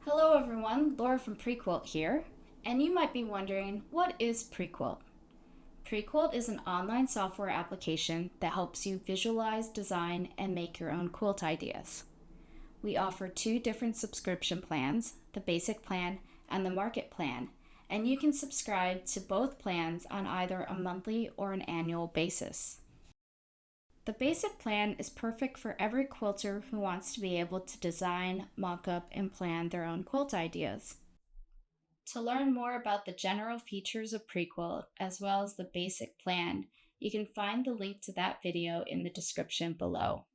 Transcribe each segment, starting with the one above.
Hello everyone, Laura from PreQuilt here, and you might be wondering, what is PreQuilt? PreQuilt is an online software application that helps you visualize, design, and make your own quilt ideas. We offer two different subscription plans, the basic plan and the market plan, and you can subscribe to both plans on either a monthly or an annual basis. The basic plan is perfect for every quilter who wants to be able to design, mock up, and plan their own quilt ideas. To learn more about the general features of PreQuilt as well as the basic plan, you can find the link to that video in the description below.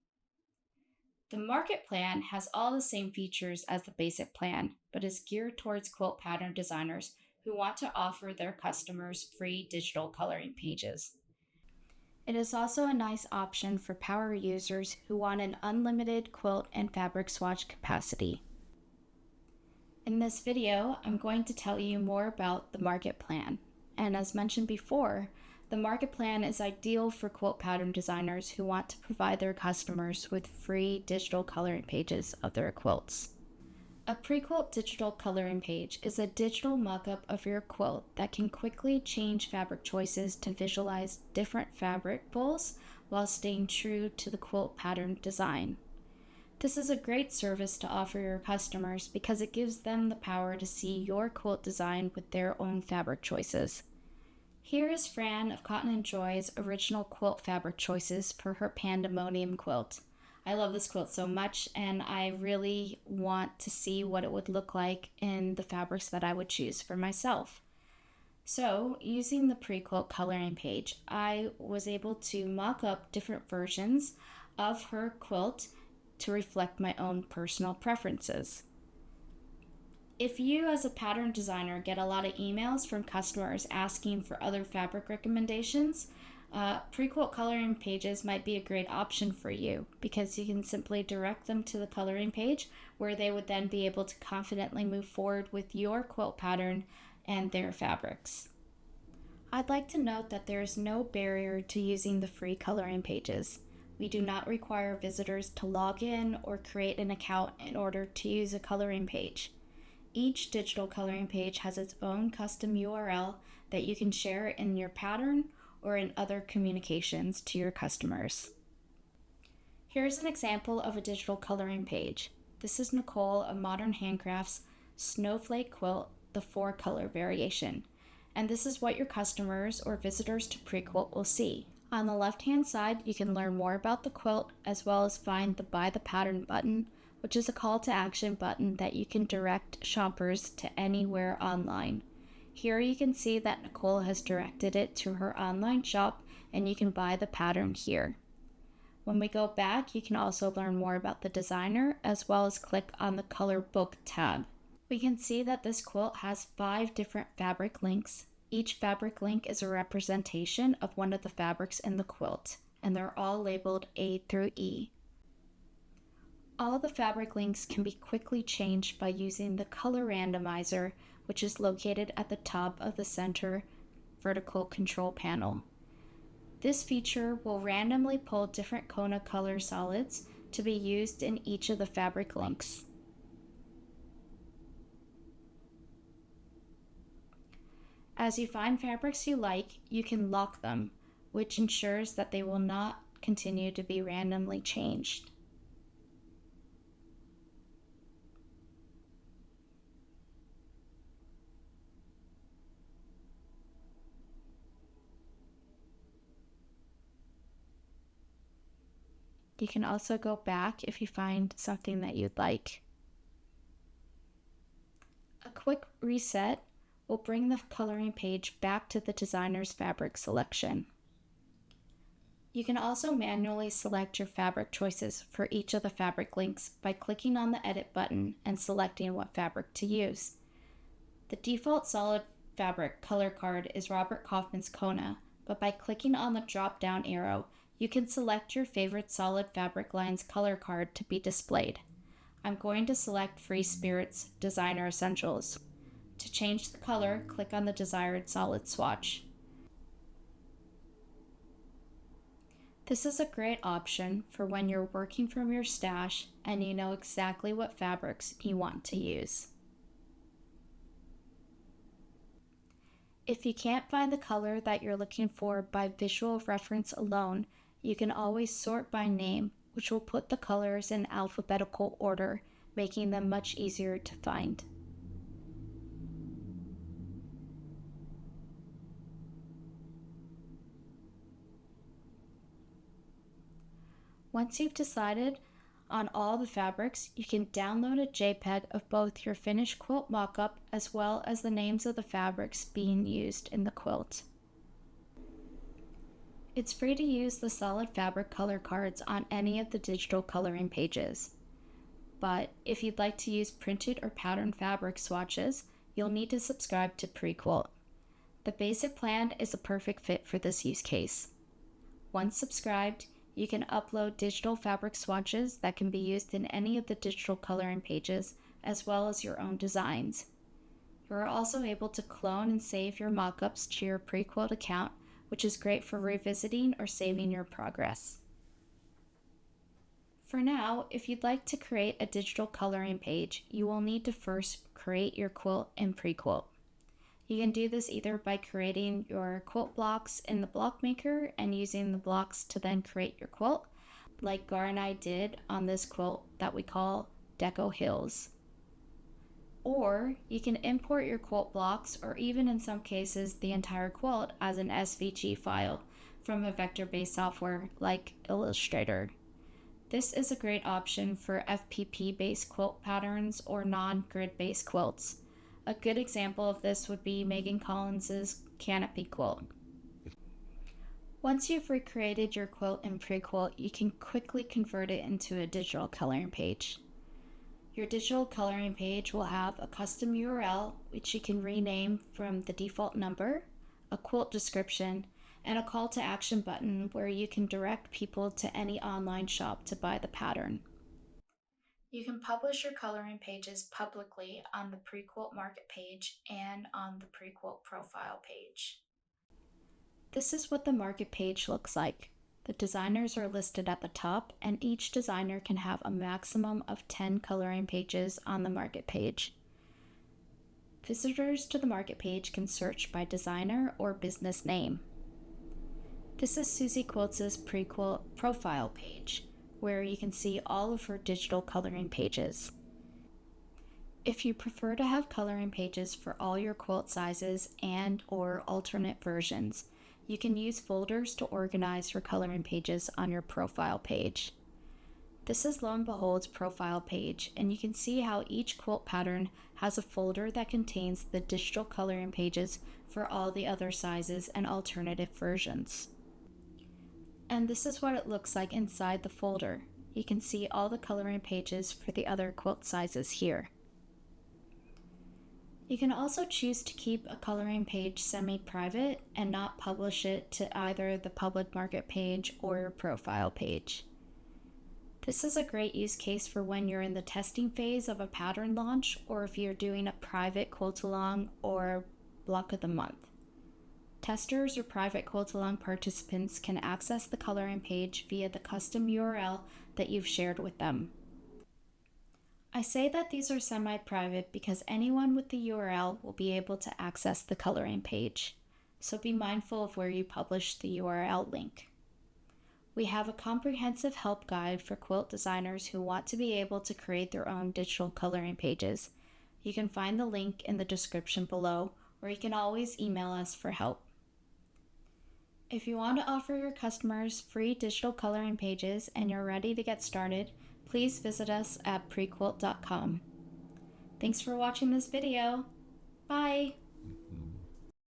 The market plan has all the same features as the basic plan, but is geared towards quilt pattern designers who want to offer their customers free digital coloring pages. It is also a nice option for power users who want an unlimited quilt and fabric swatch capacity. In this video, I'm going to tell you more about the market plan. And as mentioned before, the market plan is ideal for quilt pattern designers who want to provide their customers with free digital coloring pages of their quilts. A PreQuilt digital coloring page is a digital mock-up of your quilt that can quickly change fabric choices to visualize different fabric pulls while staying true to the quilt pattern design. This is a great service to offer your customers because it gives them the power to see your quilt design with their own fabric choices. Here is Fran of Cotton & Joy's original quilt fabric choices for her Pandemonium quilt. I love this quilt so much, and I really want to see what it would look like in the fabrics that I would choose for myself. So, using the PreQuilt coloring page, I was able to mock up different versions of her quilt to reflect my own personal preferences. If you as a pattern designer get a lot of emails from customers asking for other fabric recommendations, PreQuilt coloring pages might be a great option for you because you can simply direct them to the coloring page where they would then be able to confidently move forward with your quilt pattern and their fabrics. I'd like to note that there is no barrier to using the free coloring pages. We do not require visitors to log in or create an account in order to use a coloring page. Each digital coloring page has its own custom URL that you can share in your pattern or in other communications to your customers. Here's an example of a digital coloring page. This is Nicole of Modern Handcrafts Snowflake Quilt, the 4-color variation. And this is what your customers or visitors to PreQuilt will see. On the left-hand side, you can learn more about the quilt as well as find the Buy the Pattern button, which is a call to action button that you can direct shoppers to anywhere online. Here you can see that Nicole has directed it to her online shop and you can buy the pattern here. When we go back, you can also learn more about the designer as well as click on the color book tab. We can see that this quilt has 5 different fabric links. Each fabric link is a representation of one of the fabrics in the quilt, and they're all labeled A through E. All the fabric links can be quickly changed by using the color randomizer, which is located at the top of the center vertical control panel. This feature will randomly pull different Kona color solids to be used in each of the fabric links. As you find fabrics you like, you can lock them, which ensures that they will not continue to be randomly changed. You can also go back if you find something that you'd like. A quick reset will bring the coloring page back to the designer's fabric selection. You can also manually select your fabric choices for each of the fabric links by clicking on the Edit button and selecting what fabric to use. The default solid fabric color card is Robert Kaufman's Kona, but by clicking on the drop-down arrow, you can select your favorite solid fabric line's color card to be displayed. I'm going to select Free Spirit's Designer Essentials. To change the color, click on the desired solid swatch. This is a great option for when you're working from your stash and you know exactly what fabrics you want to use. If you can't find the color that you're looking for by visual reference alone, you can always sort by name, which will put the colors in alphabetical order, making them much easier to find. Once you've decided on all the fabrics, you can download a JPEG of both your finished quilt mockup as well as the names of the fabrics being used in the quilt. It's free to use the solid fabric color cards on any of the digital coloring pages. But if you'd like to use printed or patterned fabric swatches, you'll need to subscribe to PreQuilt. The basic plan is a perfect fit for this use case. Once subscribed, you can upload digital fabric swatches that can be used in any of the digital coloring pages, as well as your own designs. You are also able to clone and save your mockups to your PreQuilt account, which is great for revisiting or saving your progress. For now, if you'd like to create a digital coloring page, you will need to first create your quilt in PreQuilt. You can do this either by creating your quilt blocks in the block maker and using the blocks to then create your quilt, like Gar and I did on this quilt that we call Deco Hills. Or you can import your quilt blocks, or even in some cases the entire quilt, as an SVG file from a vector-based software like Illustrator. This is a great option for FPP-based quilt patterns or non-grid-based quilts. A good example of this would be Megan Collins's canopy quilt. Once you've recreated your quilt in PreQuilt, you can quickly convert it into a digital coloring page. Your digital coloring page will have a custom URL, which you can rename from the default number, a quilt description, and a call to action button where you can direct people to any online shop to buy the pattern. You can publish your coloring pages publicly on the PreQuilt Market page and on the PreQuilt profile page. This is what the Market page looks like. The designers are listed at the top, and each designer can have a maximum of 10 coloring pages on the Market page. Visitors to the Market page can search by designer or business name. This is Susie Quilts' PreQuilt profile page, where you can see all of her digital coloring pages. If you prefer to have coloring pages for all your quilt sizes and or alternate versions, you can use folders to organize your coloring pages on your profile page. This is Lo and Behold's profile page, and you can see how each quilt pattern has a folder that contains the digital coloring pages for all the other sizes and alternative versions. And this is what it looks like inside the folder. You can see all the coloring pages for the other quilt sizes here. You can also choose to keep a coloring page semi-private and not publish it to either the public market page or your profile page. This is a great use case for when you're in the testing phase of a pattern launch, or if you're doing a private quilt-along or block of the month. Testers or private quilt-along participants can access the coloring page via the custom URL that you've shared with them. I say that these are semi-private because anyone with the URL will be able to access the coloring page, so be mindful of where you publish the URL link. We have a comprehensive help guide for quilt designers who want to be able to create their own digital coloring pages. You can find the link in the description below, or you can always email us for help. If you want to offer your customers free digital coloring pages and you're ready to get started, please visit us at prequilt.com. Thanks for watching this video. Bye!